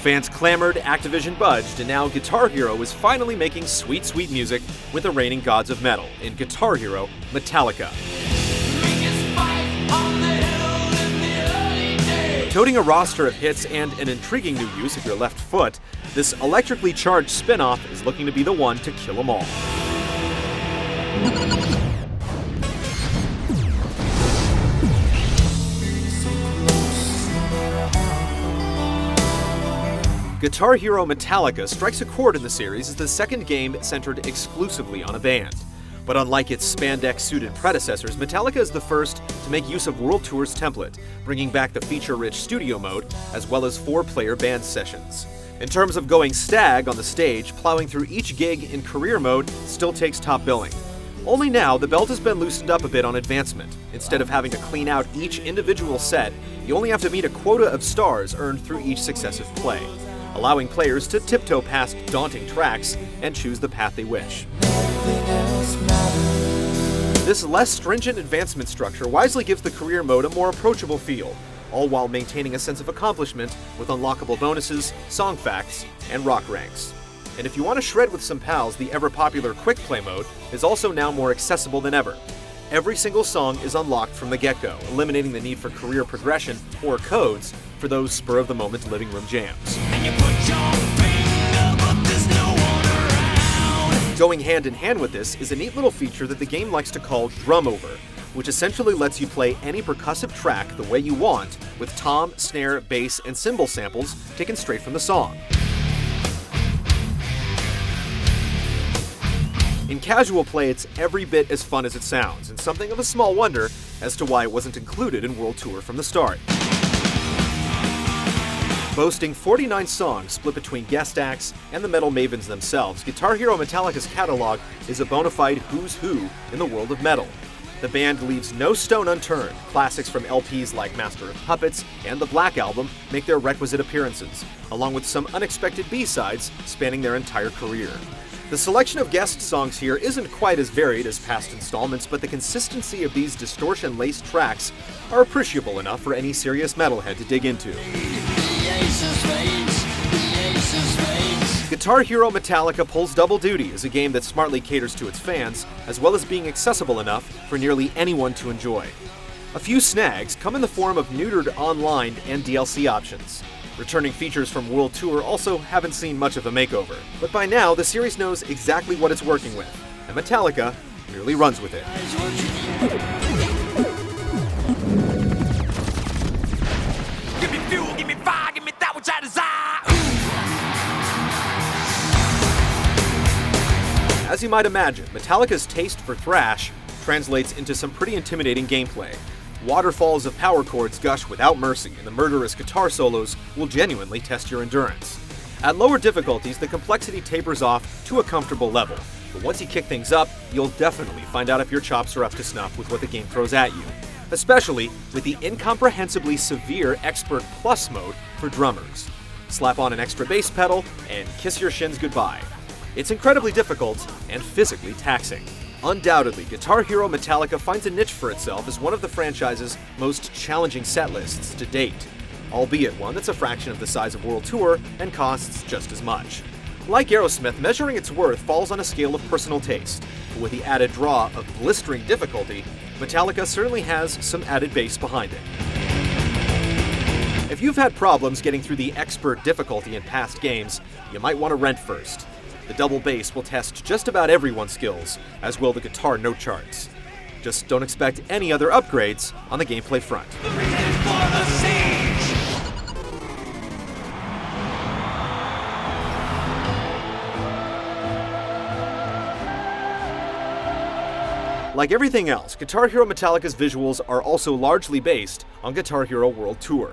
Fans clamored, Activision budged, and now Guitar Hero is finally making sweet, sweet music with the reigning gods of metal in Guitar Hero Metallica. Toting a roster of hits and an intriguing new use of your left foot, this electrically charged spin-off is looking to be the one to kill them all. Guitar Hero Metallica strikes a chord in the series as the second game centered exclusively on a band. But unlike its spandex-suited predecessors, Metallica is the first to make use of World Tour's template, bringing back the feature-rich studio mode, as well as 4-player band sessions. In terms of going stag on the stage, plowing through each gig in career mode still takes top billing. Only now, the belt has been loosened up a bit on advancement. Instead of having to clean out each individual set, you only have to meet a quota of stars earned through each successive play, allowing players to tiptoe past daunting tracks and choose the path they wish. This less stringent advancement structure wisely gives the career mode a more approachable feel, all while maintaining a sense of accomplishment with unlockable bonuses, song facts, and rock ranks. And if you want to shred with some pals, the ever-popular quick play mode is also now more accessible than ever. Every single song is unlocked from the get-go, eliminating the need for career progression or codes for those spur-of-the-moment living room jams. Going hand in hand with this is a neat little feature that the game likes to call Drum Over, which essentially lets you play any percussive track the way you want, with tom, snare, bass, and cymbal samples taken straight from the song. In casual play, it's every bit as fun as it sounds, and something of a small wonder as to why it wasn't included in World Tour from the start. Boasting 49 songs split between guest acts and the metal mavens themselves, Guitar Hero Metallica's catalog is a bona fide who's who in the world of metal. The band leaves no stone unturned. Classics from LPs like Master of Puppets and the Black Album make their requisite appearances, along with some unexpected B-sides spanning their entire career. The selection of guest songs here isn't quite as varied as past installments, but the consistency of these distortion-laced tracks are appreciable enough for any serious metalhead to dig into. Guitar Hero Metallica pulls double duty as a game that smartly caters to its fans, as well as being accessible enough for nearly anyone to enjoy. A few snags come in the form of neutered online and DLC options. Returning features from World Tour also haven't seen much of a makeover, but by now the series knows exactly what it's working with, and Metallica merely runs with it. Give me fuel, give me fire, give me that which I desire. As you might imagine, Metallica's taste for thrash translates into some pretty intimidating gameplay. Waterfalls of power chords gush without mercy, and the murderous guitar solos will genuinely test your endurance. At lower difficulties, the complexity tapers off to a comfortable level, but once you kick things up, you'll definitely find out if your chops are up to snuff with what the game throws at you, especially with the incomprehensibly severe Expert Plus mode for drummers. Slap on an extra bass pedal and kiss your shins goodbye. It's incredibly difficult and physically taxing. Undoubtedly, Guitar Hero Metallica finds a niche for itself as one of the franchise's most challenging set lists to date, albeit one that's a fraction of the size of World Tour and costs just as much. Like Aerosmith, measuring its worth falls on a scale of personal taste, but with the added draw of blistering difficulty, Metallica certainly has some added bass behind it. If you've had problems getting through the expert difficulty in past games, you might want to rent first. The double bass will test just about everyone's skills, as will the guitar note charts. Just don't expect any other upgrades on the gameplay front. Like everything else, Guitar Hero Metallica's visuals are also largely based on Guitar Hero World Tour.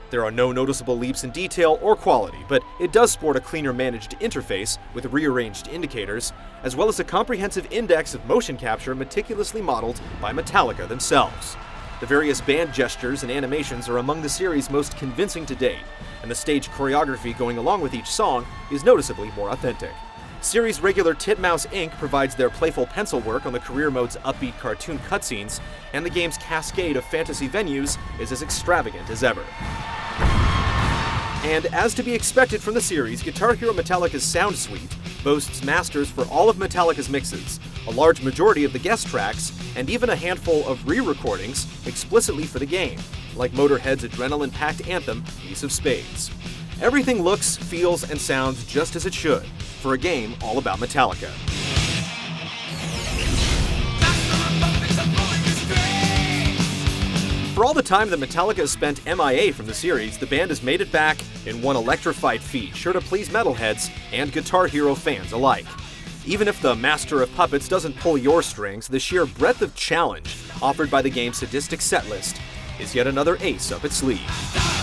There are no noticeable leaps in detail or quality, but it does sport a cleaner managed interface with rearranged indicators, as well as a comprehensive index of motion capture meticulously modeled by Metallica themselves. The various band gestures and animations are among the series' most convincing to date, and the stage choreography going along with each song is noticeably more authentic. Series regular Titmouse Inc. provides their playful pencil work on the career mode's upbeat cartoon cutscenes, and the game's cascade of fantasy venues is as extravagant as ever. And as to be expected from the series, Guitar Hero Metallica's sound suite boasts masters for all of Metallica's mixes, a large majority of the guest tracks, and even a handful of re-recordings explicitly for the game, like Motorhead's adrenaline-packed anthem, Ace of Spades. Everything looks, feels, and sounds just as it should for a game all about Metallica. For all the time that Metallica has spent MIA from the series, the band has made it back in one electrified feat, sure to please metalheads and Guitar Hero fans alike. Even if the Master of Puppets doesn't pull your strings, the sheer breadth of challenge offered by the game's sadistic setlist is yet another ace up its sleeve.